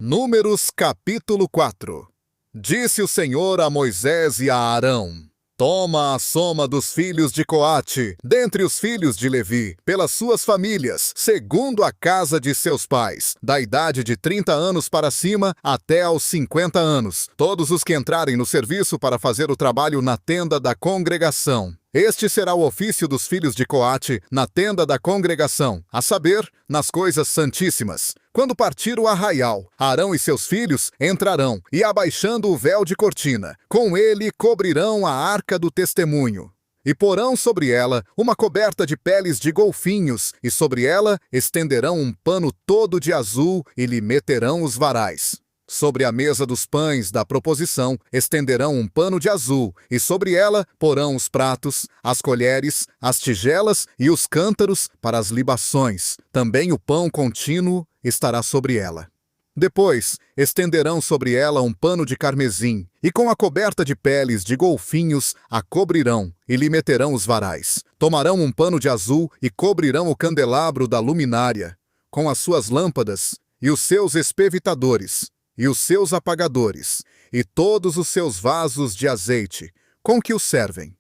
Números capítulo 4. Disse o Senhor a Moisés e a Arão: Toma a soma dos filhos de Coate, dentre os filhos de Levi, pelas suas famílias, segundo a casa de seus pais, da idade de 30 anos para cima até aos 50 anos, todos os que entrarem no serviço para fazer o trabalho na tenda da congregação. Este será o ofício dos filhos de Coate na tenda da congregação, a saber, nas coisas santíssimas. Quando partir o arraial, Arão e seus filhos entrarão, e abaixando o véu de cortina, com ele cobrirão a arca do testemunho. E porão sobre ela uma coberta de peles de golfinhos, e sobre ela estenderão um pano todo de azul, e lhe meterão os varais. Sobre a mesa dos pães da proposição estenderão um pano de azul, e sobre ela porão os pratos, as colheres, as tigelas e os cântaros para as libações. Também o pão contínuo estará sobre ela. Depois estenderão sobre ela um pano de carmesim, e com a coberta de peles de golfinhos a cobrirão, e lhe meterão os varais. Tomarão um pano de azul e cobrirão o candelabro da luminária, com as suas lâmpadas e os seus espevitadores, e os seus apagadores, e todos os seus vasos de azeite, com que o servem.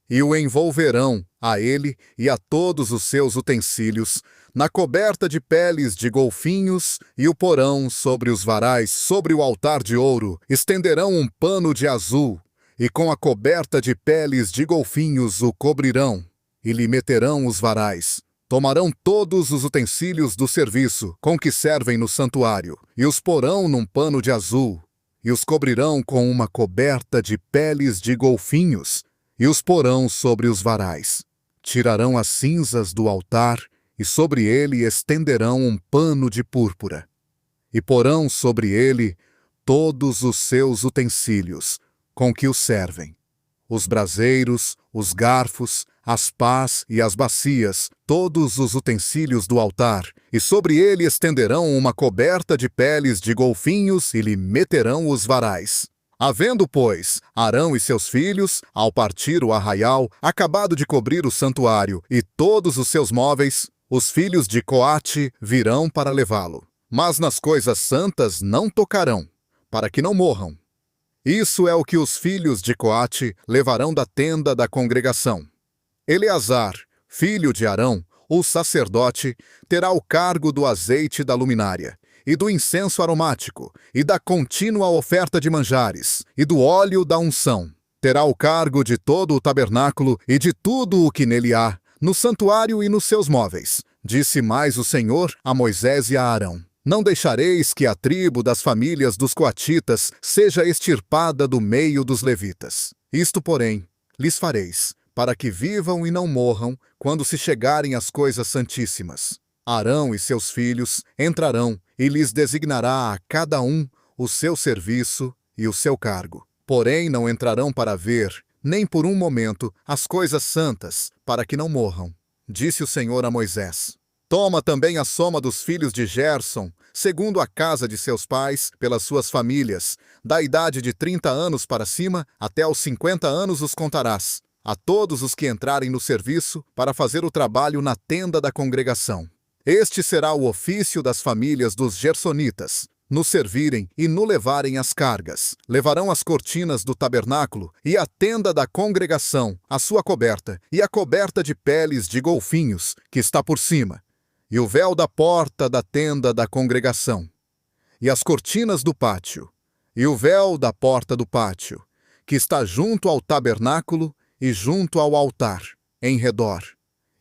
E o envolverão, a ele e a todos os seus utensílios, na coberta de peles de golfinhos, e o porão sobre os varais, sobre o altar de ouro, estenderão um pano de azul, e com a coberta de peles de golfinhos o cobrirão, e lhe meterão os varais. Tomarão todos os utensílios do serviço com que servem no santuário, e os porão num pano de azul, e os cobrirão com uma coberta de peles de golfinhos, e os porão sobre os varais. Tirarão as cinzas do altar, e sobre ele estenderão um pano de púrpura. E porão sobre ele todos os seus utensílios, com que o servem: os braseiros, os garfos, as pás e as bacias, todos os utensílios do altar, e sobre ele estenderão uma coberta de peles de golfinhos e lhe meterão os varais. Havendo, pois, Arão e seus filhos, ao partir o arraial, acabado de cobrir o santuário e todos os seus móveis, os filhos de Coate virão para levá-lo. Mas nas coisas santas não tocarão, para que não morram. Isso é o que os filhos de Coate levarão da tenda da congregação. Eleazar, filho de Arão, o sacerdote, terá o cargo do azeite da luminária, e do incenso aromático, e da contínua oferta de manjares, e do óleo da unção. Terá o cargo de todo o tabernáculo e de tudo o que nele há, no santuário e nos seus móveis. Disse mais o Senhor a Moisés e a Arão: Não deixareis que a tribo das famílias dos coatitas seja extirpada do meio dos levitas. Isto, porém, lhes fareis, para que vivam e não morram quando se chegarem às coisas santíssimas. Arão e seus filhos entrarão, e lhes designará a cada um o seu serviço e o seu cargo. Porém não entrarão para ver, nem por um momento, as coisas santas, para que não morram. Disse o Senhor a Moisés: Toma também a soma dos filhos de Gerson, segundo a casa de seus pais, pelas suas famílias. Da idade de 30 anos para cima, até aos 50 anos os contarás, a todos os que entrarem no serviço para fazer o trabalho na tenda da congregação. Este será o ofício das famílias dos gersonitas, no servirem e no levarem as cargas. Levarão as cortinas do tabernáculo e a tenda da congregação, a sua coberta, e a coberta de peles de golfinhos, que está por cima, e o véu da porta da tenda da congregação, e as cortinas do pátio, e o véu da porta do pátio, que está junto ao tabernáculo e junto ao altar, em redor,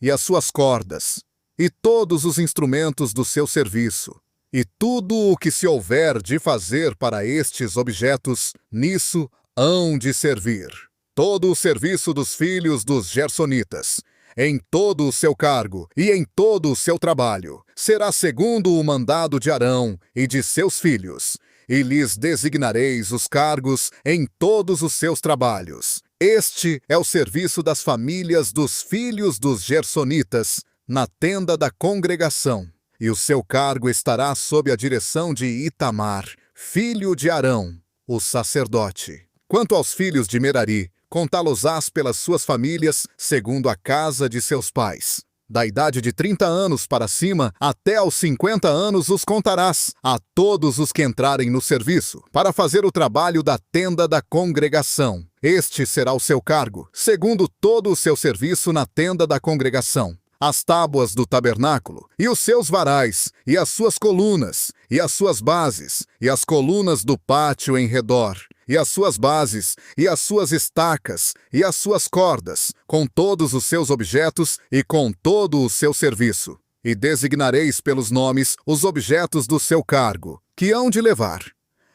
e as suas cordas, e todos os instrumentos do seu serviço, e tudo o que se houver de fazer para estes objetos, nisso hão de servir. Todo o serviço dos filhos dos gersonitas, em todo o seu cargo e em todo o seu trabalho, será segundo o mandado de Arão e de seus filhos, e lhes designareis os cargos em todos os seus trabalhos. Este é o serviço das famílias dos filhos dos gersonitas na tenda da congregação, e o seu cargo estará sob a direção de Itamar, filho de Arão, o sacerdote. Quanto aos filhos de Merari, contá-los-ás pelas suas famílias, segundo a casa de seus pais. Da idade de 30 anos para cima, até aos 50 anos os contarás, a todos os que entrarem no serviço, para fazer o trabalho da tenda da congregação. Este será o seu cargo, segundo todo o seu serviço na tenda da congregação. As tábuas do tabernáculo, e os seus varais, e as suas colunas, e as suas bases, e as colunas do pátio em redor, e as suas bases, e as suas estacas, e as suas cordas, com todos os seus objetos e com todo o seu serviço. E designareis pelos nomes os objetos do seu cargo, que hão de levar.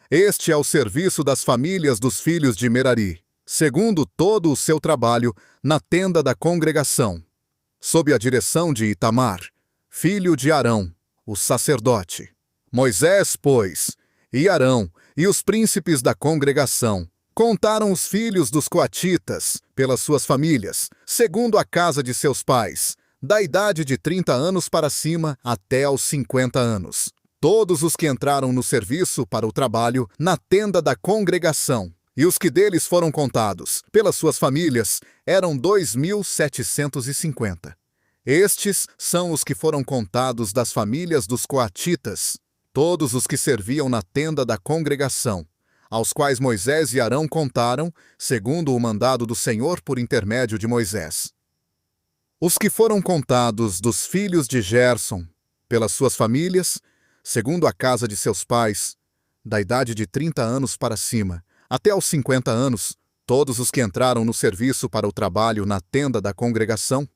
Este é o serviço das famílias dos filhos de Merari, segundo todo o seu trabalho na tenda da congregação, sob a direção de Itamar, filho de Arão, o sacerdote. Moisés, pois, e Arão, e os príncipes da congregação, contaram os filhos dos coatitas, pelas suas famílias, segundo a casa de seus pais, da idade de 30 anos para cima até aos 50 anos. Todos os que entraram no serviço para o trabalho na tenda da congregação, e os que deles foram contados, pelas suas famílias, eram 2.750. Estes são os que foram contados das famílias dos coatitas, todos os que serviam na tenda da congregação, aos quais Moisés e Arão contaram, segundo o mandado do Senhor por intermédio de Moisés. Os que foram contados dos filhos de Gerson, pelas suas famílias, segundo a casa de seus pais, da idade de 30 anos para cima, até aos 50 anos, todos os que entraram no serviço para o trabalho na tenda da congregação,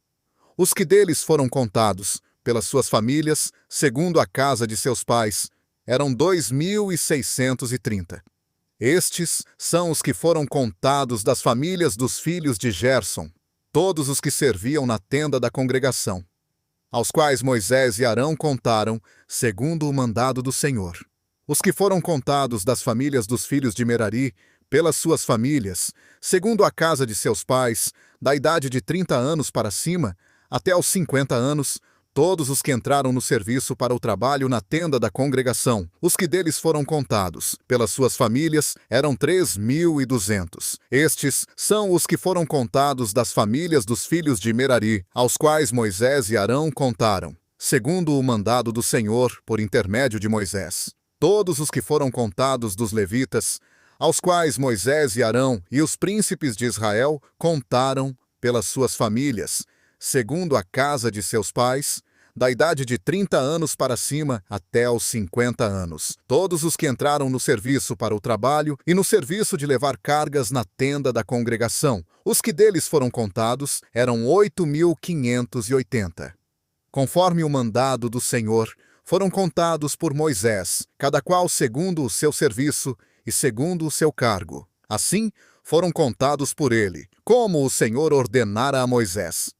os que deles foram contados, pelas suas famílias, segundo a casa de seus pais, eram 2.630. Estes são os que foram contados das famílias dos filhos de Gerson, todos os que serviam na tenda da congregação, aos quais Moisés e Arão contaram, segundo o mandado do Senhor. Os que foram contados das famílias dos filhos de Merari, pelas suas famílias, segundo a casa de seus pais, da idade de 30 anos para cima, até aos 50 anos, todos os que entraram no serviço para o trabalho na tenda da congregação, os que deles foram contados, pelas suas famílias, eram 3.200. Estes são os que foram contados das famílias dos filhos de Merari, aos quais Moisés e Arão contaram, segundo o mandado do Senhor por intermédio de Moisés. Todos os que foram contados dos levitas, aos quais Moisés e Arão e os príncipes de Israel contaram pelas suas famílias, segundo a casa de seus pais, da idade de 30 anos para cima até aos 50 anos. Todos os que entraram no serviço para o trabalho e no serviço de levar cargas na tenda da congregação, os que deles foram contados eram 8.580. Conforme o mandado do Senhor, foram contados por Moisés, cada qual segundo o seu serviço e segundo o seu cargo. Assim, foram contados por ele, como o Senhor ordenara a Moisés.